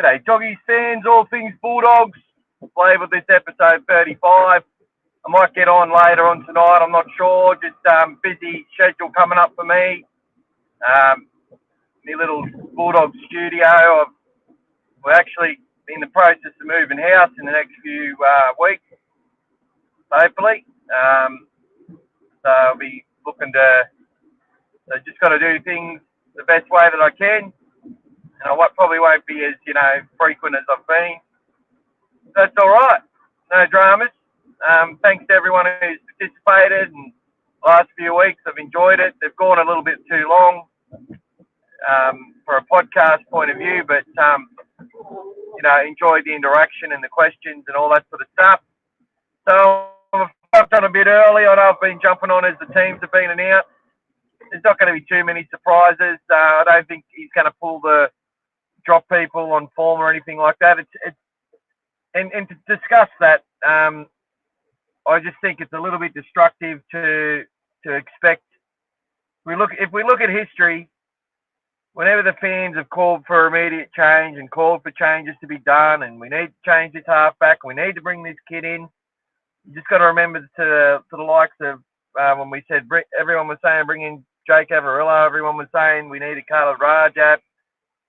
G'day, Doggies fans, all things Bulldogs. I've labelled this episode 35. I might get on later on tonight, I'm not sure. Just busy schedule coming up for me. My little Bulldog studio. We're actually in the process of moving house in the next few weeks, hopefully. So I'll be looking to, so just got to do things the best way that I can. And I probably won't be as, frequent as I've been. That's all right. No dramas. Thanks to everyone who's participated in the last few weeks. I've enjoyed it. They've gone a little bit too long for a podcast point of view, but, enjoyed the interaction and the questions and all that sort of stuff. So I've done a bit early. I know I've been jumping on as the teams have been announced. There's not going to be too many surprises. I don't think he's going to drop people on form or anything like that. And to discuss that, I just think it's a little bit destructive to expect. If we look at history, whenever the fans have called for immediate change and called for changes to be done, and we need to change this halfback, we need to bring this kid in, you just got to remember to the likes of when we said everyone was saying bring in Jake Averillo, everyone was saying we needed Carla Rajat,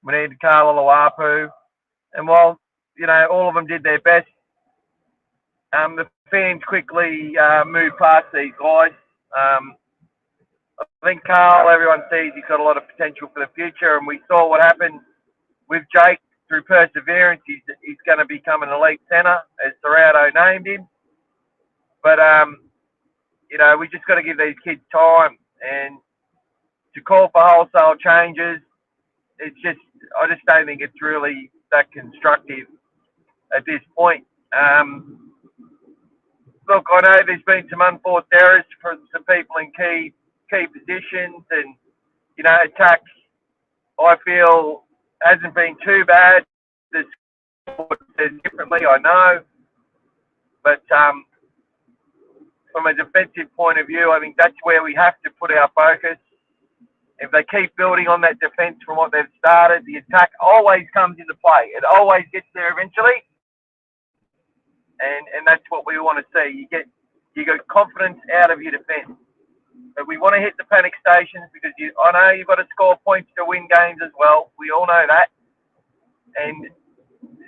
we needed Carla Lawapu, and while all of them did their best, the fans quickly moved past these guys. I think Carl, everyone sees he's got a lot of potential for the future, and we saw what happened with Jake through perseverance. He's going to become an elite centre, as Ciraldo named him. But, we just got to give these kids time. And to call for wholesale changes, I just don't think it's really that constructive at this point. Look, I know there's been some unforced errors from some people in key positions, and attack, I feel, hasn't been too bad. There's differently, I know, but from a defensive point of view, I think that's where we have to put our focus. If they keep building on that defence from what they've started, the attack always comes into play. It always gets there eventually, and that's what we want to see. You get confidence out of your defence. But we want to hit the panic stations because I know you've got to score points to win games as well. We all know that. And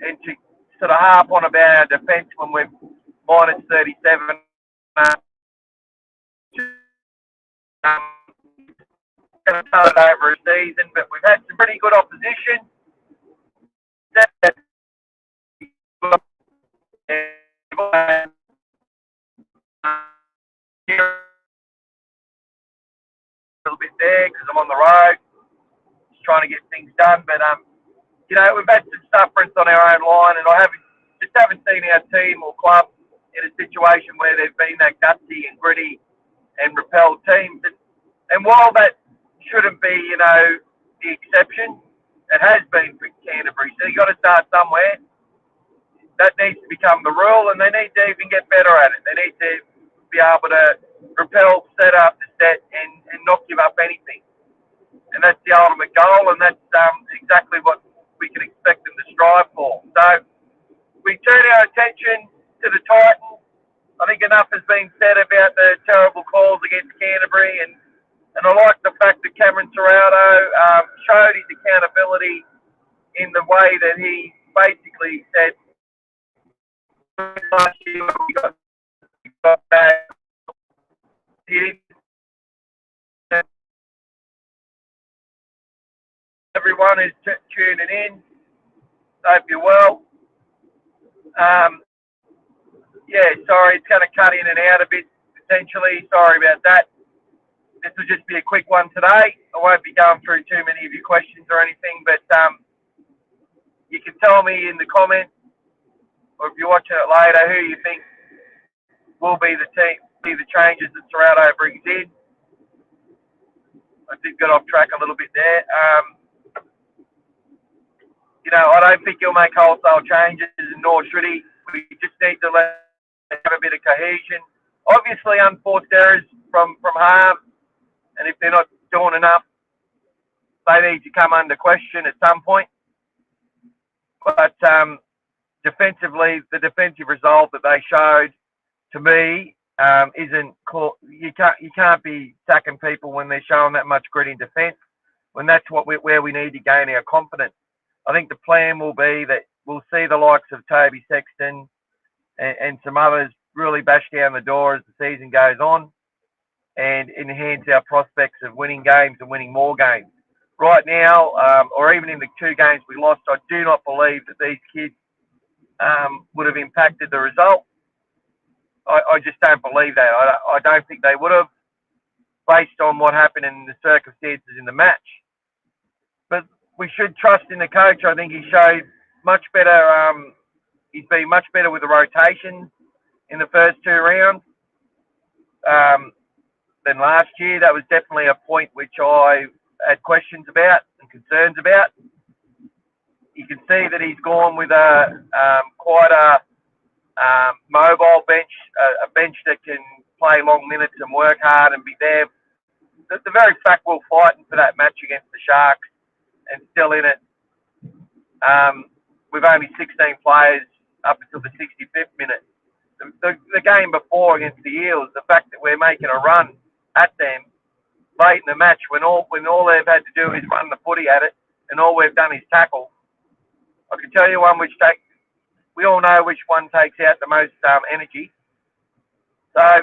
to sort of harp on about our defence when we're minus 37, going to start it over a season, but we've had some pretty good opposition. A little bit there because I'm on the road, just trying to get things done. But we've had some sufferance on our own line, and I haven't seen our team or club in a situation where they've been that gutsy and gritty and repelled teams. And while that shouldn't be, the exception, it has been for Canterbury. So you've got to start somewhere. That needs to become the rule, and they need to even get better at it. They need to be able to repel set after set and not give up anything. And that's the ultimate goal, and that's exactly what we can expect them to strive for. So we turn our attention to the Titans. I think enough has been said about the terrible calls against Canterbury, and I like the fact that Cameron Ciraldo showed his accountability in the way that he basically said, last year we got bad. Everyone is tuning in. Hope you're well. Sorry, it's going to cut in and out a bit potentially. Sorry about that. This will just be a quick one today. I won't be going through too many of your questions or anything, but you can tell me in the comments, or if you're watching it later, who you think will be the changes that Ciraldo brings in. I did get off track a little bit there. I don't think he'll make wholesale changes, nor should he. We just need to have a bit of cohesion. Obviously, unforced errors from halves, and if they're not doing enough, they need to come under question at some point. But defensively, the defensive result that they showed to me isn't you can't be sacking people when they're showing that much grit in defence. When that's where we need to gain our confidence. I think the plan will be that we'll see the likes of Toby Sexton and some others really bash down the door as the season goes on and enhance our prospects of winning games and winning more games. Right now, or even in the 2 games we lost, I do not believe that these kids would have impacted the result. I just don't believe that. I don't think they would have, based on what happened in the circumstances in the match. But we should trust in the coach. I think he showed much better. He's been much better with the rotations in the first 2 rounds than last year. That was definitely a point which I had questions about and concerns about. You can see that he's gone with quite a mobile bench, a bench that can play long minutes and work hard and be there. The very fact we're fighting for that match against the Sharks and still in it, with only 16 players up until the 65th minute. The game before against the Eels, the fact that we're making a run at them late in the match when all they've had to do is run the footy at it and all we've done is tackle. I can tell you one we all know which one takes out the most energy. So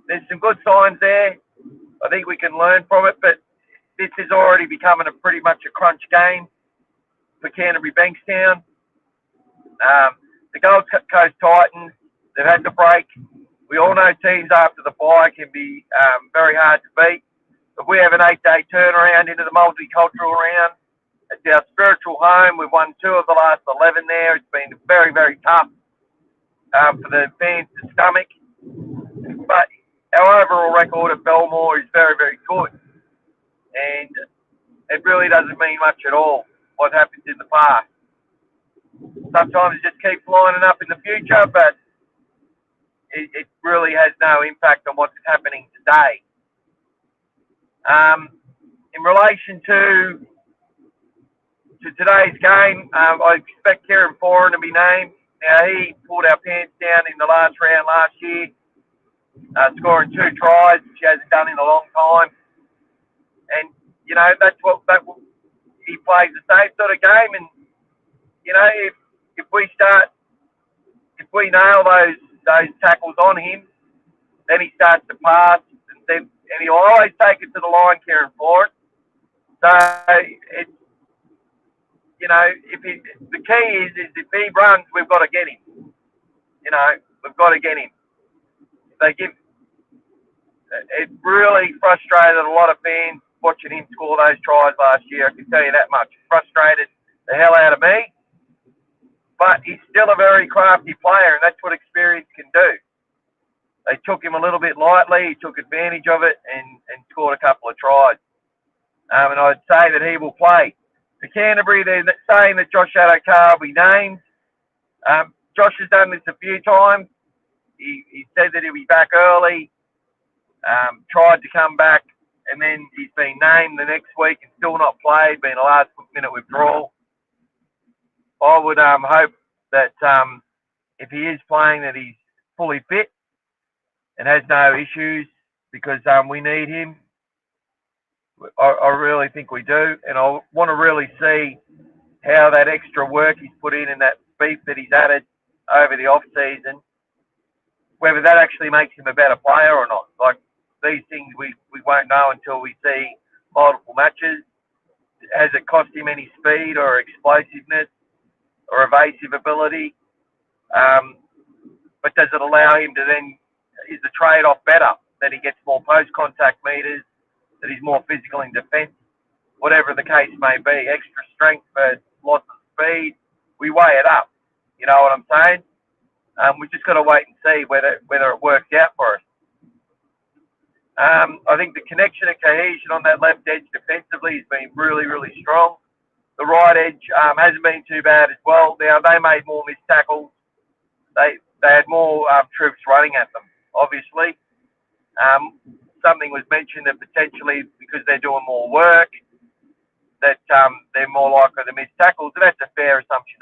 there's some good signs there. I think we can learn from it, but this is already becoming pretty much a crunch game for Canterbury Bankstown. The Gold Coast Titans, they've had to break. We all know teams after the bye can be very hard to beat. If we have an 8-day turnaround into the multicultural round, it's our spiritual home. We've won 2 of the last 11 there. It's been very, very tough for the fans to stomach. But our overall record at Belmore is very, very good. And it really doesn't mean much at all what happens in the past. Sometimes it just keeps lining up in the future, but it really has no impact on what's happening today. In relation to today's game, I expect Kieran Foran to be named. Now, he pulled our pants down in the last round last year, scoring 2 tries, which he hasn't done in a long time. And, you know, he plays the same sort of game. And, you know, if we nail those tackles on him, then he starts to pass, and he'll always take it to the line, Kieran Foran. So it's, you know, the key is if he runs, we've got to get him. You know, we've got to get him. It really frustrated a lot of fans watching him score those tries last year. I can tell you that much. It frustrated the hell out of me. But he's still a very crafty player, and that's what experience can do. They took him a little bit lightly. He took advantage of it and scored a couple of tries. And I'd say that he will play. For Canterbury, they're saying that Josh Adokar will be named. Josh has done this a few times. He said that he'll be back early, tried to come back, and then he's been named the next week and still not played, being a last-minute withdrawal. I would hope that if he is playing, that he's fully fit and has no issues, because we need him. I really think we do, and I want to really see how that extra work he's put in and that beef that he's added over the off-season, whether that actually makes him a better player or not. Like, these things we won't know until we see multiple matches. Has it cost him any speed or explosiveness or evasive ability? But does it allow him to then, is the trade-off better, that he gets more post-contact meters, that he's more physical in defence, whatever the case may be, extra strength for loss of speed, we weigh it up. You know what I'm saying? We've just got to wait and see whether it works out for us. I think the connection and cohesion on that left edge defensively has been really, really strong. The right edge hasn't been too bad as well. Now, they made more missed tackles. They had more troops running at them, obviously. Something was mentioned that potentially because they're doing more work, that they're more likely to miss tackles. And that's a fair assumption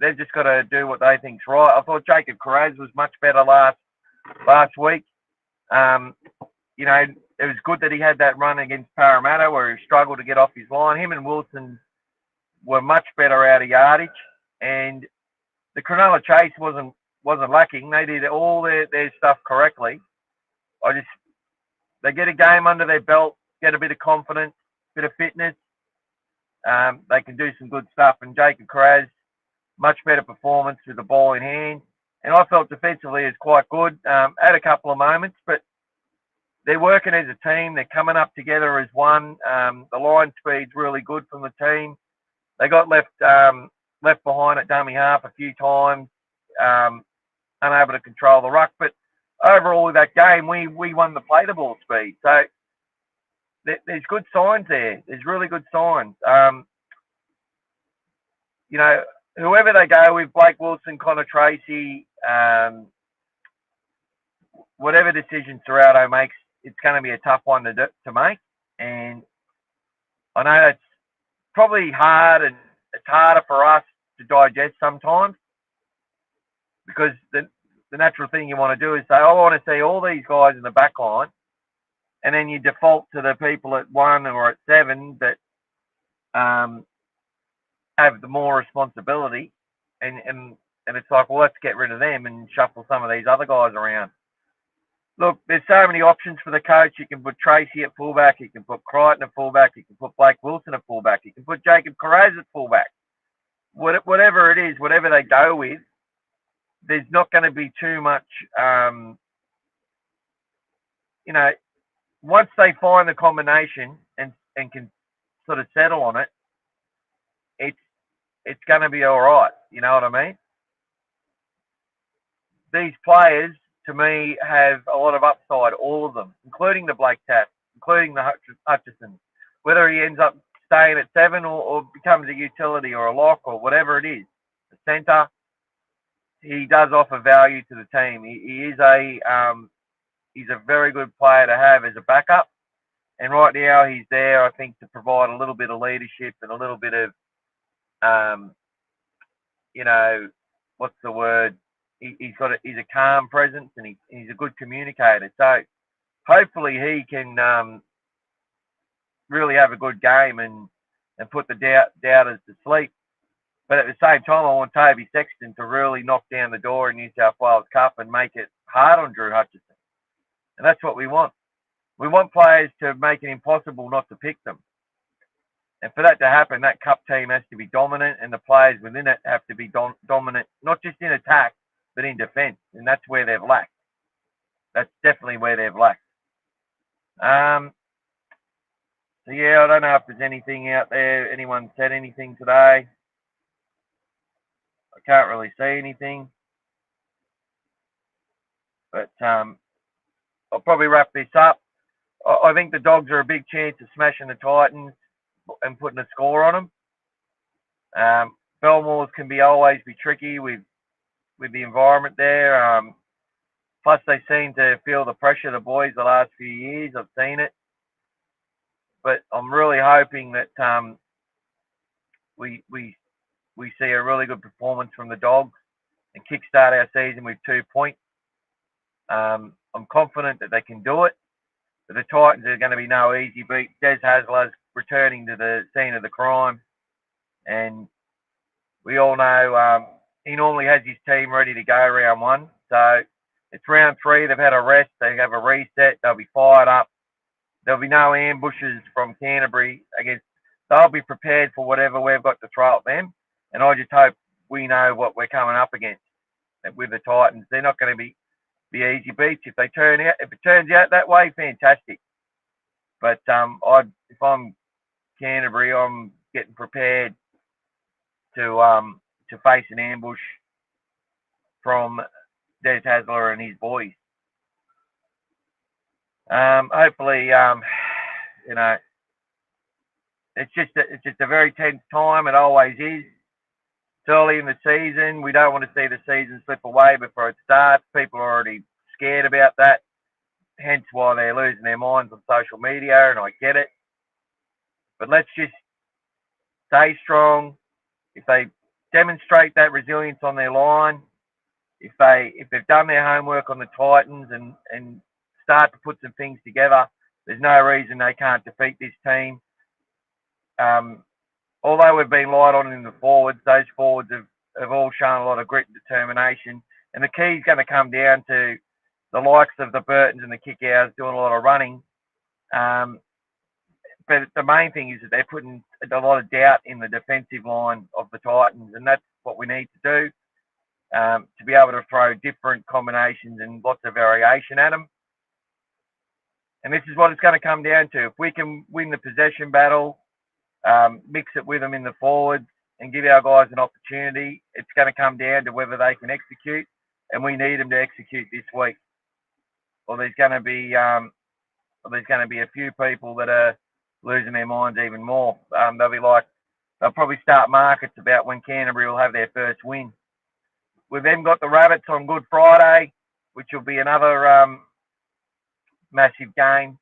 they've just got to do what they think's right. I thought Jacob Carraz was much better last week. You know, it was good that he had that run against Parramatta where he struggled to get off his line. Him and Wilson were much better out of yardage, and the Cronulla chase wasn't lacking. They did all their stuff correctly. They get a game under their belt, get a bit of confidence, bit of fitness. They can do some good stuff. And Jacob Carraz, much better performance with the ball in hand. And I felt defensively is quite good. Had a couple of moments, but they're working as a team. They're coming up together as one. The line speed's really good from the team. They got left behind at dummy half a few times, unable to control the ruck. But overall, with that game, we won the play the ball speed. So there's good signs there. There's really good signs. You know, whoever they go with, Blake Wilson, Connor Tracy, whatever decision Ciraldo makes, it's going to be a tough one to make. And I know that's probably hard, and it's harder for us to digest sometimes, because the natural thing you want to do is say, I want to see all these guys in the back line, and then you default to the people at 1 or at 7 that have the more responsibility, and it's like, well, let's get rid of them and shuffle some of these other guys around. Look, there's so many options for the coach. You can put Tracy at fullback. You can put Crichton at fullback. You can put Blake Wilson at fullback. You can put Jacob Carraz at fullback. Whatever it is, whatever they go with, there's not going to be too much, you know, once they find the combination and can sort of settle on it, it's going to be all right. You know what I mean? These players, to me, have a lot of upside, all of them, including the Blake Tapp, including the Hutchison. Whether he ends up staying at 7 or becomes a utility or a lock or whatever it is, the centre, he does offer value to the team. He's a very good player to have as a backup. And right now he's there, I think, to provide a little bit of leadership and a little bit of, you know, what's the word? He's a calm presence, and he's a good communicator. So hopefully he can really have a good game and put the doubters to sleep. But at the same time, I want Toby Sexton to really knock down the door in New South Wales Cup and make it hard on Drew Hutchison. And that's what we want. We want players to make it impossible not to pick them. And for that to happen, that Cup team has to be dominant, and the players within it have to be dominant, not just in attack, but in defence. And that's where they've lacked. That's definitely where they've lacked. So, yeah, I don't know if there's anything out there. Anyone said anything today? I can't really see anything. But I'll probably wrap this up. I think the Dogs are a big chance of smashing the Titans and putting a score on them. Belmore's can always be tricky with the environment there. Plus, they seem to feel the pressure, the boys, the last few years. I've seen it. But I'm really hoping that we see a really good performance from the Dogs and kickstart our season with 2 points. I'm confident that they can do it. But the Titans are going to be no easy beat. Des Hasler's returning to the scene of the crime. And we all know he normally has his team ready to go round 1. So it's round 3. They've had a rest. They have a reset. They'll be fired up. There'll be no ambushes from Canterbury against. They'll be prepared for whatever we've got to throw at them. And I just hope we know what we're coming up against with the Titans. They're not going to be easy beats. If it turns out that way, fantastic. But if I'm Canterbury, I'm getting prepared to face an ambush from Des Hasler and his boys. Hopefully, you know, it's just a very tense time. It always is. It's early in the season. We don't want to see the season slip away before it starts. People are already scared about that. Hence why they're losing their minds on social media, and I get it. But let's just stay strong. If they demonstrate that resilience on their line. If they've done their homework on the Titans and start to put some things together, there's no reason they can't defeat this team. Although we've been light on in the forwards, those forwards have all shown a lot of grit and determination. And the key is going to come down to the likes of the Burtons and the Kickouts doing a lot of running. But the main thing is that they're putting a lot of doubt in the defensive line of the Titans, and that's what we need to do, to be able to throw different combinations and lots of variation at them. And this is what it's going to come down to. If we can win the possession battle, mix it with them in the forwards, and give our guys an opportunity, it's going to come down to whether they can execute, and we need them to execute this week. Or there's going to be a few people that are losing their minds even more. They'll probably start markets about when Canterbury will have their first win. We've then got the Rabbits on Good Friday, which will be another massive game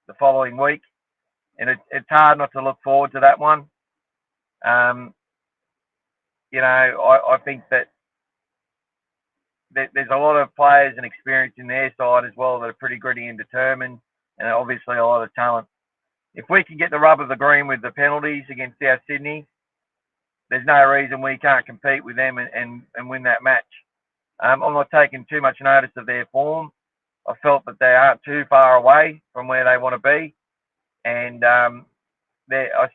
the following week. And it's hard not to look forward to that one. I think that there's a lot of players and experience in their side as well that are pretty gritty and determined, and obviously a lot of talent. If we can get the rub of the green with the penalties against South Sydney, there's no reason we can't compete with them and win that match. I'm not taking too much notice of their form. I felt that they aren't too far away from where they want to be, and I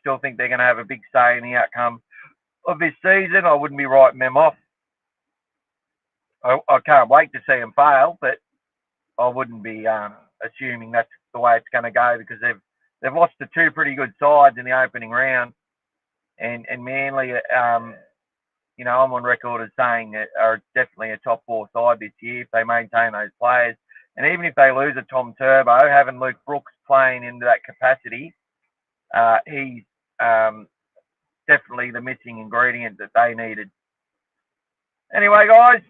still think they're going to have a big say in the outcome of this season. I wouldn't be writing them off. I can't wait to see them fail, but I wouldn't be assuming that's the way it's going to go, because they've lost to two pretty good sides in the opening round, and Manly, I'm on record as saying that are definitely a top four side this year if they maintain those players. And even if they lose a Tom Turbo, having Luke Brooks playing into that capacity, he's definitely the missing ingredient that they needed. Anyway, guys,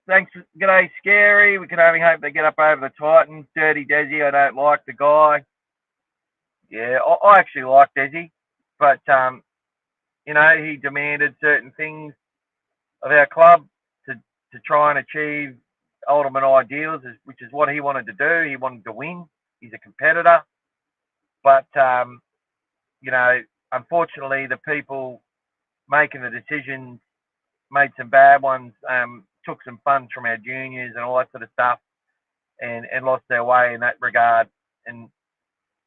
thanks. G'day, Scary. We can only hope they get up over the Titans. Dirty Desi, I don't like the guy. Yeah, I actually like Desi, but he demanded certain things of our club to try and achieve ultimate ideals, which is what he wanted to do. He wanted to win. He's a competitor. But, unfortunately, the people making the decisions made some bad ones, took some funds from our juniors and all that sort of stuff, and lost their way in that regard. And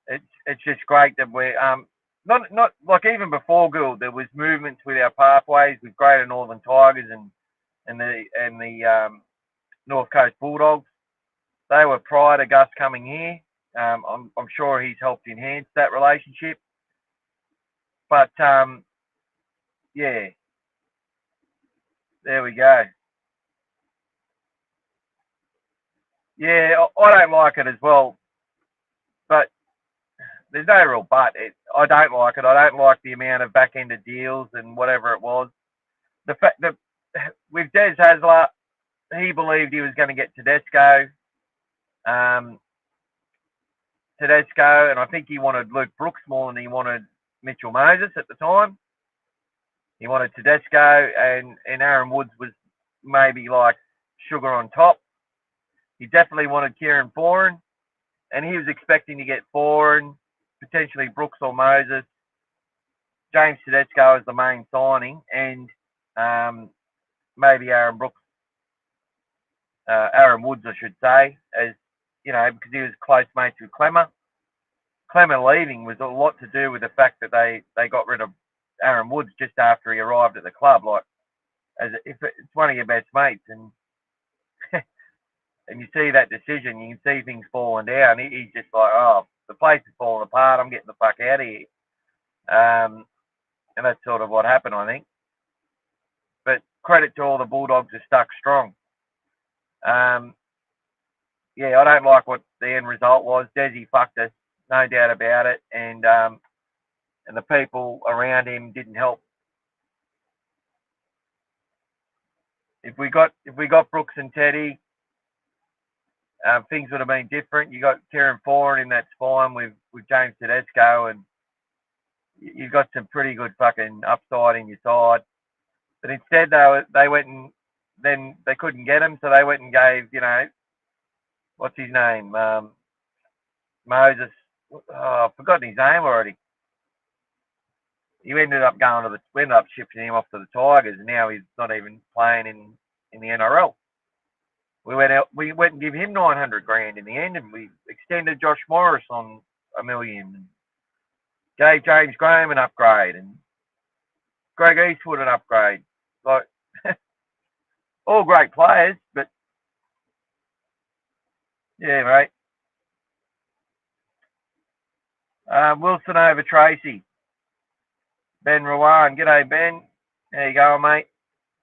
it's just great that we're not like, even before Gould, there was movements with our pathways with Greater Northern Tigers and the North Coast Bulldogs. They were prior to Gus coming here. I'm sure he's helped enhance that relationship. But there we go. Yeah, I don't like it as well, but there's no real but. I don't like it. I don't like the amount of back-ended deals and whatever it was. The fact that with Des Hasler, he believed he was going to get Tedesco, and I think he wanted Luke Brooks more than he wanted Mitchell Moses at the time. He wanted Tedesco, and Aaron Woods was maybe like sugar on top. He definitely wanted Kieran Foran, and he was expecting to get Foran, potentially Brooks or Moses, James Tedesco as the main signing, and maybe Aaron Woods, I should say, as because he was close mates with Clemmer. Clemmer leaving was a lot to do with the fact that they got rid of Aaron Woods just after he arrived at the club. Like, as if it's one of your best mates, and and you see that decision, you can see things falling down. He's just like, oh, the place is falling apart. I'm getting the fuck out of here. And that's sort of what happened, I think. But credit to all the Bulldogs who stuck strong. I don't like what the end result was. Desi fucked us, no doubt about it, and the people around him didn't help. If we got Brooks and Teddy, things would have been different. You got Kieran Foran in that spine with James Tedesco, and you've got some pretty good fucking upside in your side. But instead, they went and then they couldn't get him, so they went and gave, what's his name, Moses. Oh, I've forgotten his name already. He ended up we ended up shipping him off to the Tigers, and now he's not even playing in the NRL. We went and give him 900 grand in the end, and we extended Josh Morris on $1 million, and gave James Graham an upgrade, and Greg Eastwood an upgrade. Like, all great players, but yeah, mate. Wilson over Tracy. Ben Rowan. G'day, Ben. How you going, mate?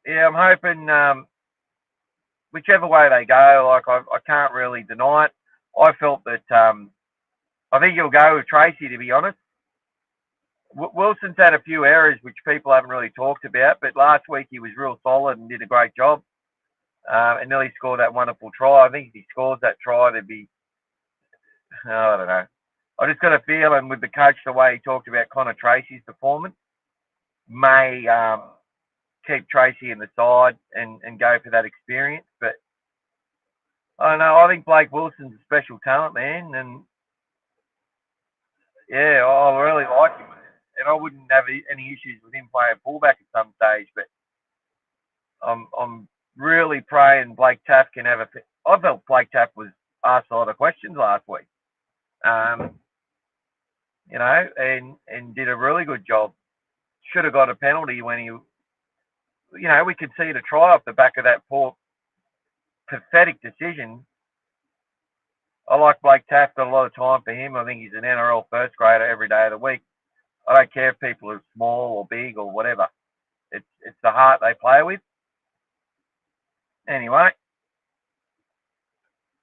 Yeah, I'm hoping whichever way they go, like I can't really deny it. I felt that I think he'll go with Tracy, to be honest. Wilson's had a few errors which people haven't really talked about, but last week he was real solid and did a great job, and nearly scored that wonderful try. I think if he scores that try, there'd be, I don't know. I just got a feeling with the coach, the way he talked about Connor Tracy's performance, may keep Tracy in the side and go for that experience. But I don't know. I think Blake Wilson's a special talent, man, and yeah, I really like him, and I wouldn't have any issues with him playing fullback at some stage. But I'm really praying Blake Taaffe can have a. I felt Blake Taaffe was asked a lot of questions last week, and did a really good job. Should have got a penalty when he, we could see the try off the back of that poor, pathetic decision. I like Blake Taaffe, got a lot of time for him. I think he's an NRL first grader every day of the week. I don't care if people are small or big or whatever. It's the heart they play with. Anyway,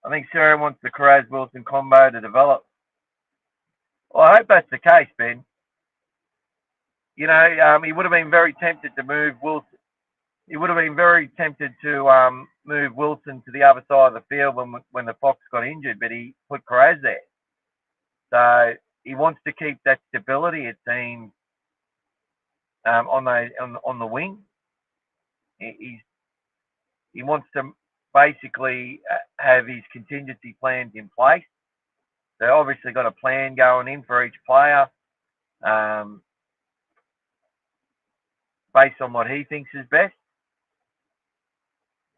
I think Sarah wants the Carraz-Wilson combo to develop. Well, I hope that's the case, Ben. He would have been very tempted to move Wilson. He would have been very tempted to move Wilson to the other side of the field when the Fox got injured, but he put Carraz there. So he wants to keep that stability, it seems, on the wing. He wants to basically have his contingency plans in place. They obviously got a plan going in for each player, based on what he thinks is best.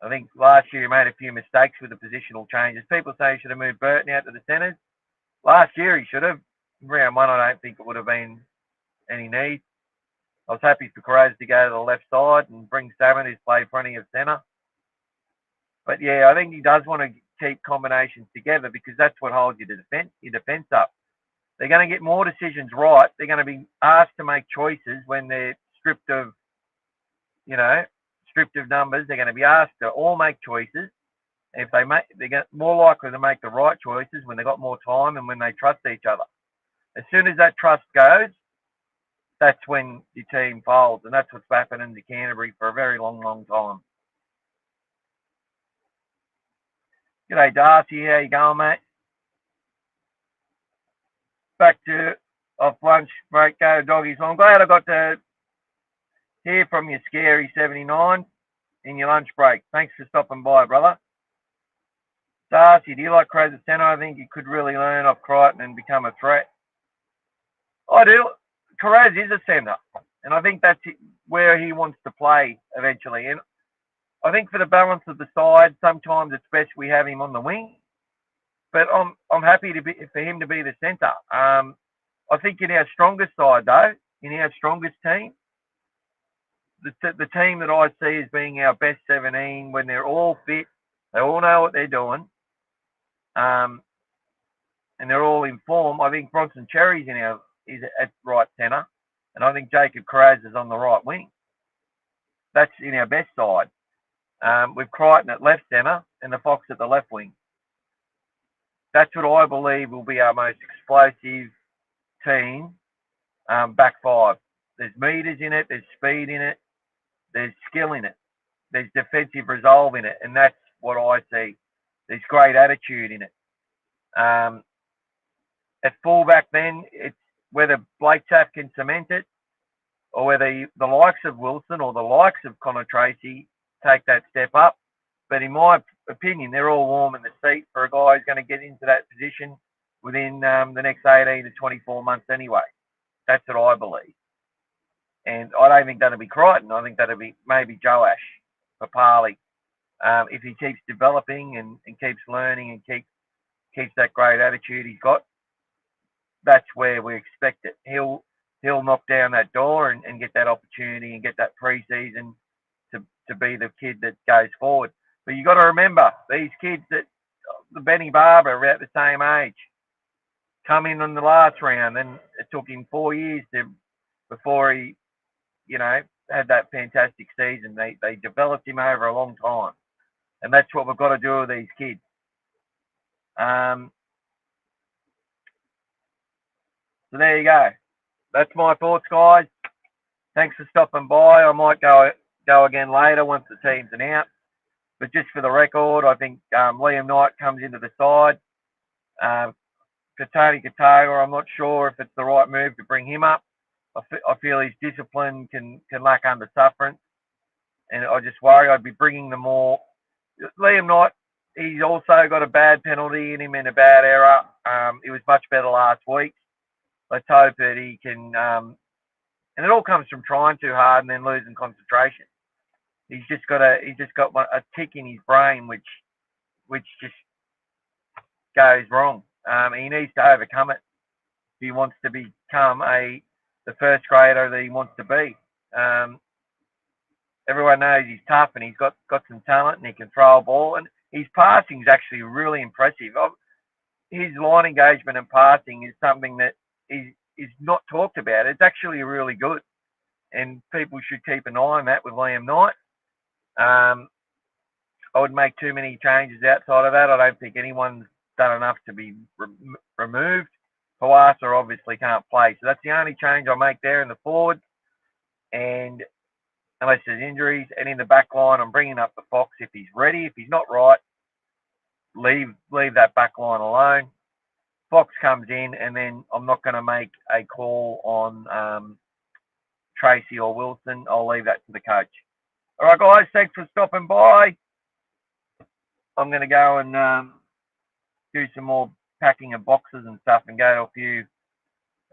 I think last year he made a few mistakes with the positional changes. People say he should have moved Burton out to the centres. Last year he should have. Round one, I don't think it would have been any need. I was happy for Carraz to go to the left side and bring Salmon, who's played plenty of centre. But yeah, I think he does want to keep combinations together because that's what holds your defence up. They're going to get more decisions right. They're going to be asked to make choices when they're stripped of numbers. They're going to be asked to all make choices. If they get more likely to make the right choices when they've got more time and when they trust each other. As soon as that trust goes, that's when your team folds, and that's what's happened to Canterbury for a very long, long time. G'day, Darcy. How you going, mate? Back to off lunch break, go doggies. Well, I'm glad I got to hear from you, Scary 79, in your lunch break. Thanks for stopping by, brother. Darcy, do you like Carraz at centre? I think you could really learn off Crichton and become a threat. I do. Carraz is a centre, and I think that's where he wants to play eventually. And I think for the balance of the side, sometimes it's best we have him on the wing. But I'm happy for him to be the centre. I think in our strongest side, though, in our strongest team, the team that I see as being our best 17, when they're all fit, they all know what they're doing, and they're all in form. I think Bronson Cherry's is at right centre, and I think Jacob Carraz is on the right wing. That's in our best side. With Crichton at left centre and the Fox at the left wing. That's what I believe will be our most explosive team, back five. There's meters in it, there's speed in it, there's skill in it, there's defensive resolve in it, and that's what I see. There's great attitude in it. At fullback then, it's whether Blake Taaffe can cement it or whether the likes of Wilson or the likes of Connor Tracy take that step up. But in my opinion, they're all warm in the seat for a guy who's going to get into that position within the next 18 to 24 months anyway. That's what I believe. And I don't think that'll be Crichton. I think that'll be maybe Joash for Parley. If he keeps developing and keeps learning and keeps that great attitude he's got, that's where we expect it. He'll knock down that door and get that opportunity and get that pre-season to be the kid that goes forward. But you got to remember, these kids that the Benny Barber are about the same age, come in the last round, and it took him 4 years before he, had that fantastic season. They developed him over a long time, and that's what we've got to do with these kids. So there you go. That's my thoughts, guys. Thanks for stopping by. I might go again later once the team's announced. But just for the record, I think Liam Knight comes into the side. Tony Katoa, I'm not sure if it's the right move to bring him up. I feel his discipline can lack under sufferance. And I just worry I'd be bringing them more. Liam Knight, he's also got a bad penalty in him and a bad error. He was much better last week. Let's hope that he can, and it all comes from trying too hard and then losing concentration. He's just got a tick in his brain which just goes wrong. He needs to overcome it if he wants to become the first grader that he wants to be. Everyone knows he's tough and he's got some talent and he can throw a ball, and his passing is actually really impressive. His line engagement and passing is something that is not talked about. It's actually really good, and people should keep an eye on that with Liam Knight. I wouldn't make too many changes outside of that. I don't think anyone's done enough to be removed. Kawasa obviously can't play, so that's the only change I'll make there in the forward. And unless there's injuries, and in the back line, I'm bringing up the Fox if he's ready. If he's not right, leave that back line alone. Fox comes in, and then I'm not going to make a call on Tracy or Wilson. I'll leave that to the coach. All right, guys, thanks for stopping by. I'm going to go and do some more packing of boxes and stuff and go to a few,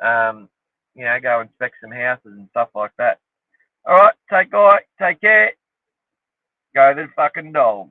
go inspect some houses and stuff like that. All right, take care. Go the fucking dog.